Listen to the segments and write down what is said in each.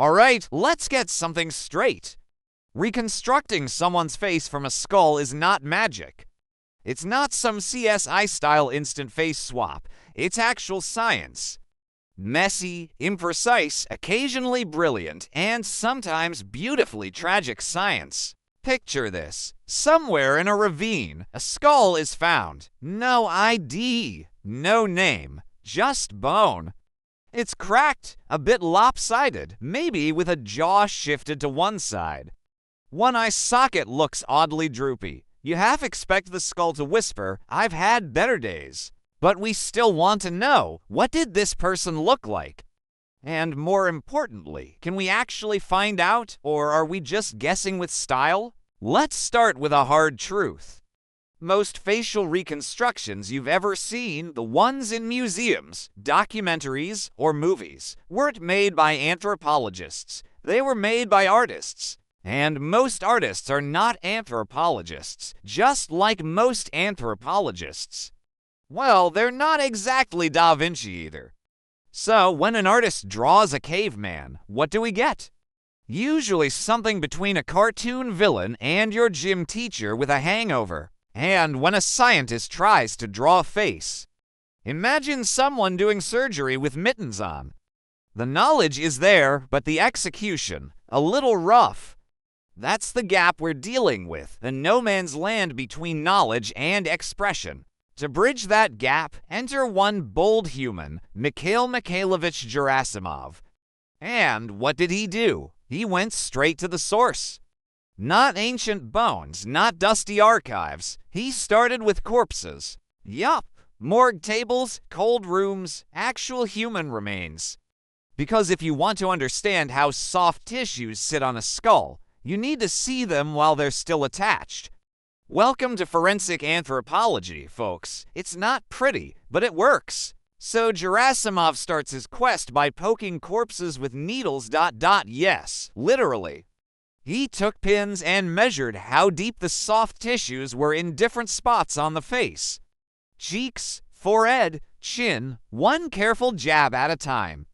Alright, let's get something straight. Reconstructing someone's face from a skull is not magic. It's not some CSI-style instant face swap. It's actual science. Messy, imprecise, occasionally brilliant, and sometimes beautifully tragic science. Picture this. Somewhere in a ravine, a skull is found. No ID, no name, just bone. It's cracked, a bit lopsided, maybe with a jaw shifted to one side. One eye socket looks oddly droopy. You half expect the skull to whisper, "I've had better days." But we still want to know, what did this person look like? And more importantly, can we actually find out, or are we just guessing with style? Let's start with a hard truth. Most facial reconstructions you've ever seen, the ones in museums, documentaries, or movies, weren't made by anthropologists. They were made by artists. And most artists are not anthropologists, just like most anthropologists. Well, they're not exactly Da Vinci either. So, when an artist draws a caveman, what do we get? Usually something between a cartoon villain and your gym teacher with a hangover. And when a scientist tries to draw a face, imagine someone doing surgery with mittens on. The knowledge is there, but the execution, a little rough. That's the gap we're dealing with, the no man's land between knowledge and expression. To bridge that gap, enter one bold human, Mikhail Mikhailovich Gerasimov. And what did he do? He went straight to the source. Not ancient bones, not dusty archives. He started with corpses. Yup, morgue tables, cold rooms, actual human remains. Because if you want to understand how soft tissues sit on a skull, you need to see them while they're still attached. Welcome to forensic anthropology, folks. It's not pretty, but it works. So Gerasimov starts his quest by poking corpses with needles. Yes, literally. He took pins and measured how deep the soft tissues were in different spots on the face. Cheeks, forehead, chin, one careful jab at a time.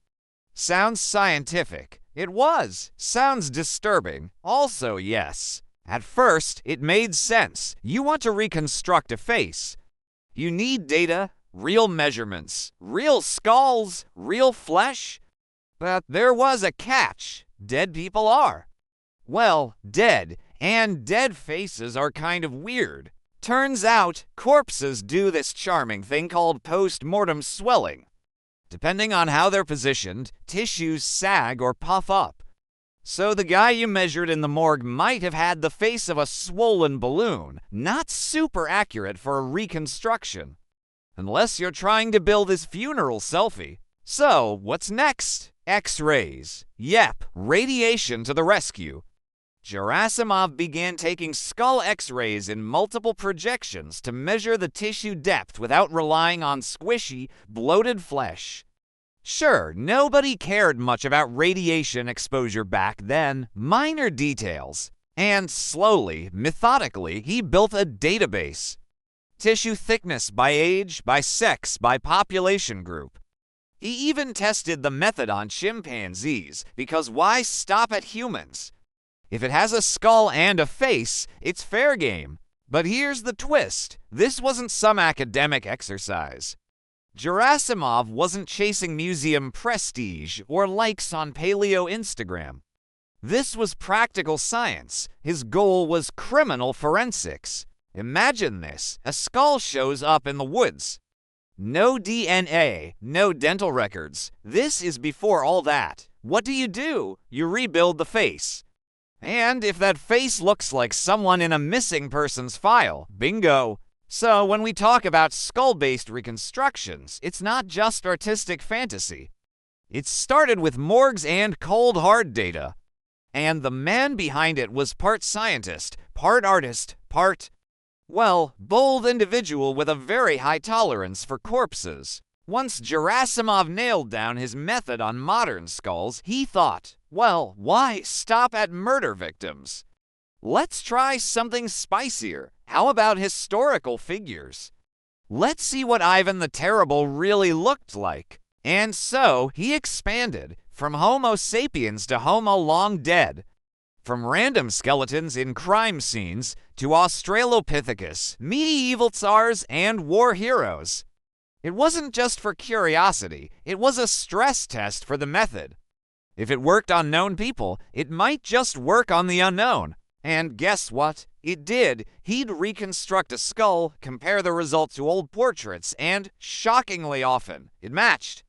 Sounds scientific. It was. Sounds disturbing. Also, yes. At first, it made sense. You want to reconstruct a face. You need data, real measurements, real skulls, real flesh. But there was a catch. Dead people are. Well, dead, and dead faces are kind of weird. Turns out, corpses do this charming thing called post-mortem swelling. Depending on how they're positioned, tissues sag or puff up. So the guy you measured in the morgue might have had the face of a swollen balloon, not super accurate for a reconstruction. Unless you're trying to build his funeral selfie. So, what's next? X-rays. Yep, radiation to the rescue. Gerasimov began taking skull X-rays in multiple projections to measure the tissue depth without relying on squishy, bloated flesh. Sure, nobody cared much about radiation exposure back then, minor details. And slowly, methodically, he built a database. Tissue thickness by age, by sex, by population group. He even tested the method on chimpanzees, because why stop at humans? If it has a skull and a face, it's fair game. But here's the twist. This wasn't some academic exercise. Gerasimov wasn't chasing museum prestige or likes on Paleo Instagram. This was practical science. His goal was criminal forensics. Imagine this. A skull shows up in the woods. No DNA, no dental records. This is before all that. What do? You rebuild the face. And if that face looks like someone in a missing persons file, bingo. So when we talk about skull-based reconstructions, it's not just artistic fantasy. It started with morgues and cold hard data. And the man behind it was part scientist, part artist, bold individual with a very high tolerance for corpses. Once Gerasimov nailed down his method on modern skulls, he thought, well, why stop at murder victims? Let's try something spicier. How about historical figures? Let's see what Ivan the Terrible really looked like. And so he expanded. from Homo sapiens to Homo long dead, from random skeletons in crime scenes to Australopithecus, medieval tsars, and war heroes. It wasn't just for curiosity, it was a stress test for the method. If it worked on known people, it might just work on the unknown. And guess what? It did. He'd reconstruct a skull, compare the result to old portraits, and, shockingly often, it matched.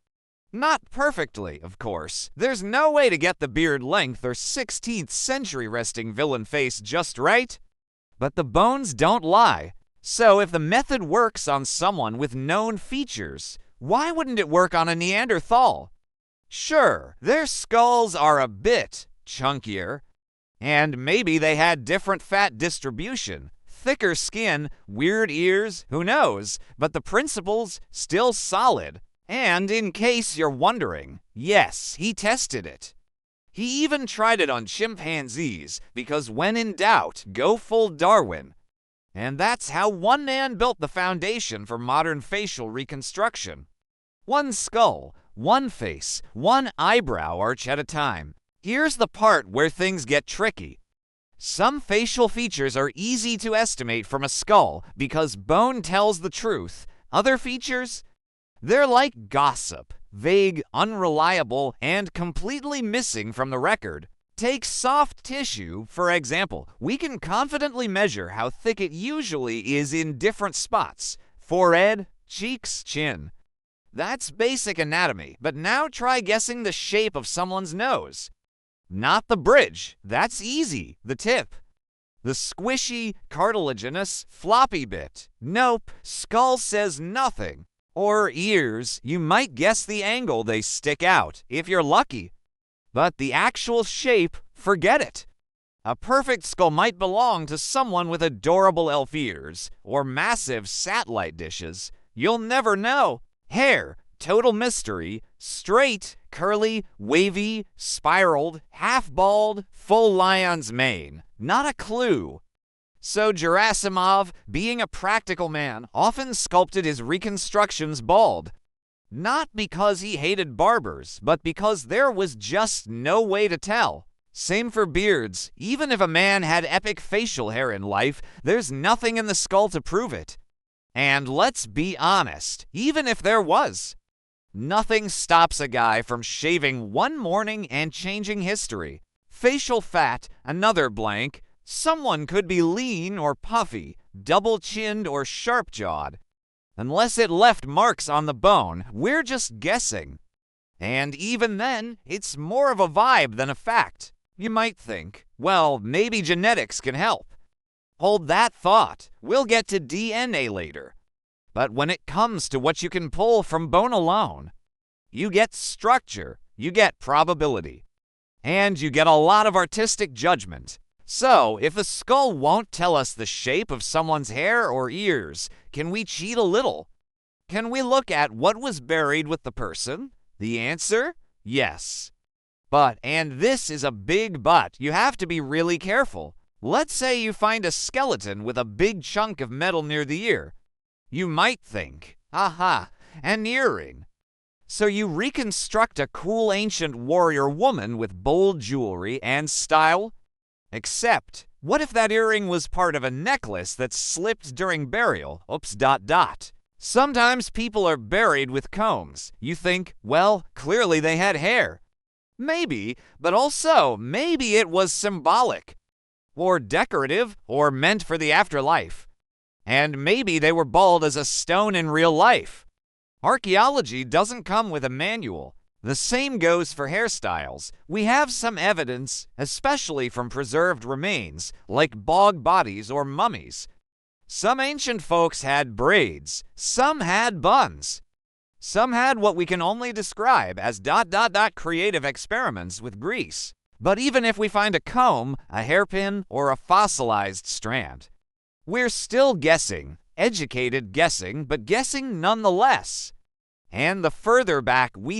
Not perfectly, of course. There's no way to get the beard length or 16th century resting villain face just right. But the bones don't lie. So if the method works on someone with known features, why wouldn't it work on a Neanderthal? Sure, their skulls are a bit chunkier, and maybe they had different fat distribution, thicker skin, weird ears, who knows, but the principle's still solid. And in case you're wondering, yes, he tested it. He even tried it on chimpanzees, because when in doubt, go full Darwin. And that's how one man built the foundation for modern facial reconstruction. One skull, one face, one eyebrow arch at a time. Here's the part where things get tricky. Some facial features are easy to estimate from a skull because bone tells the truth. Other features? They're like gossip, vague, unreliable, and completely missing from the record. Take soft tissue, for example. We can confidently measure how thick it usually is in different spots: forehead, cheeks, chin. That's basic anatomy, but now try guessing the shape of someone's nose. Not the bridge, that's easy, the tip. The squishy, cartilaginous, floppy bit. Nope, skull says nothing. Or ears, you might guess the angle they stick out, if you're lucky. But the actual shape, forget it. A perfect skull might belong to someone with adorable elf ears, or massive satellite dishes. You'll never know. Hair, total mystery. Straight, curly, wavy, spiraled, half-bald, full lion's mane. Not a clue. So Gerasimov, being a practical man, often sculpted his reconstructions bald. Not because he hated barbers, but because there was just no way to tell. Same for beards. Even if a man had epic facial hair in life, there's nothing in the skull to prove it. And let's be honest, even if there was, nothing stops a guy from shaving one morning and changing history. Facial fat, another blank. Someone could be lean or puffy, double-chinned or sharp-jawed. Unless it left marks on the bone, we're just guessing. And even then, it's more of a vibe than a fact. You might think, well, maybe genetics can help. Hold that thought. We'll get to DNA later. But when it comes to what you can pull from bone alone, you get structure, you get probability, and you get a lot of artistic judgment. So, if the skull won't tell us the shape of someone's hair or ears, can we cheat a little? Can we look at what was buried with the person? The answer? Yes. But, and this is a big but, you have to be really careful. Let's say you find a skeleton with a big chunk of metal near the ear. You might think, aha, an earring. So you reconstruct a cool ancient warrior woman with bold jewelry and style? Except, what if that earring was part of a necklace that slipped during burial? Oops. Sometimes people are buried with combs. You think, well, clearly they had hair. Maybe, but also, maybe it was symbolic, or decorative, or meant for the afterlife. And maybe they were bald as a stone in real life. Archaeology doesn't come with a manual. The same goes for hairstyles. We have some evidence, especially from preserved remains, like bog bodies or mummies. Some ancient folks had braids. Some had buns. Some had what we can only describe as ... creative experiments with grease. But even if we find a comb, a hairpin, or a fossilized strand, we're still guessing. Educated guessing, but guessing nonetheless. And the further back we